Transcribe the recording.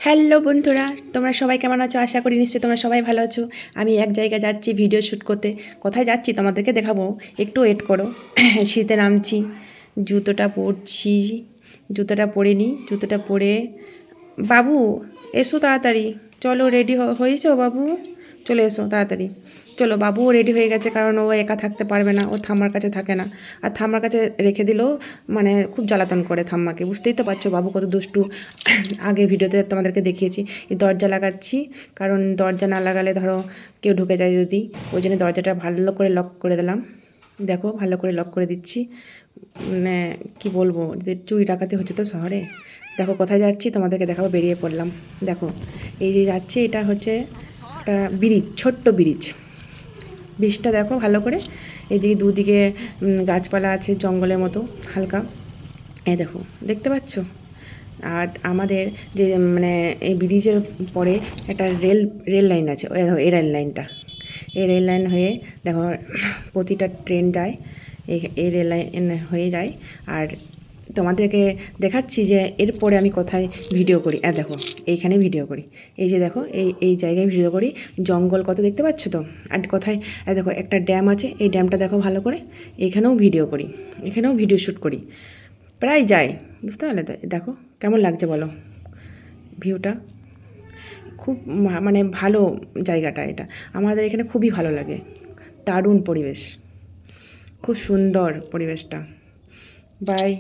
Hello বন্ধুরা, তোমরা সবাই কেমন আছো? আশা করি নিশ্চয়ই তোমরা সবাই ভালো আছো। আমি এক জায়গায় যাচ্ছি ভিডিও শ্যুট করতে। কোথায় যাচ্ছি তোমাদেরকে দেখাবো, একটু ওয়েট করো। শীতে নামছি, জুতোটা পরছি, জুতোটা পরে নিই। জুতোটা পরে, বাবু এসো তাড়াতাড়ি, চলো রেডি হয়েছো বাবু? চলে এসো তাড়াতাড়ি, চলো। বাবুও রেডি হয়ে গেছে, কারণ ও একা থাকতে পারবে না, ও ঠাম্মার কাছে থাকে না। আর ঠাম্মার কাছে রেখে দিলেও মানে খুব জ্বালাতন করে ঠাম্মাকে, বুঝতেই তো পারছো বাবু কত দুষ্টু। আগের ভিডিওতে তোমাদেরকে দেখিয়েছি। এই দরজা লাগাচ্ছি, কারণ দরজা না লাগালে ধরো কেউ ঢুকে যায় যদি, ওই জন্য দরজাটা ভালো করে লক করে দিলাম। দেখো ভালো করে লক করে দিচ্ছি। মানে কী বলবো, যে চুরি ডাকাতি হচ্ছে তো শহরে। দেখো কোথায় যাচ্ছি তোমাদেরকে দেখাবো, বেরিয়ে পড়লাম। দেখো এই যে যাচ্ছি, এটা হচ্ছে একটা ব্রিজ, ছোট্ট ব্রিজ। ব্রিজটা দেখো ভালো করে, এদিকে দুদিকে গাছপালা আছে জঙ্গলের মতো হালকা। এই দেখো, দেখতে পাচ্ছ? আর আমাদের যে মানে এই ব্রিজের পরে একটা রেল লাইন আছে, ওই দেখো এই রেল লাইনটা। এই রেল লাইন হয়ে দেখো প্রতিটা ট্রেন যায়, এই রেল লাইন হয়ে যায়। আর তোমাদেরকে দেখাচ্ছি যে এরপরে আমি কোথায় ভিডিও করি। দেখো এইখানে ভিডিও করি, এই যে দেখো এই জায়গায় ভিডিও করি। জঙ্গল কত দেখতে পাচ্ছ তো। আর কোথায় দেখো একটা ড্যাম আছে, এই ড্যামটা দেখো ভালো করে। এখানেও ভিডিও করি, এখানেও ভিডিও শ্যুট করি, প্রায় যাই, বুঝতে পারলে তো। দেখো কেমন লাগছে বলো ভিউটা। খুব মানে ভালো জায়গাটা এটা, আমাদের এখানে খুবই ভালো লাগে। দারুণ পরিবেশ, খুব সুন্দর পরিবেশটা। বাই।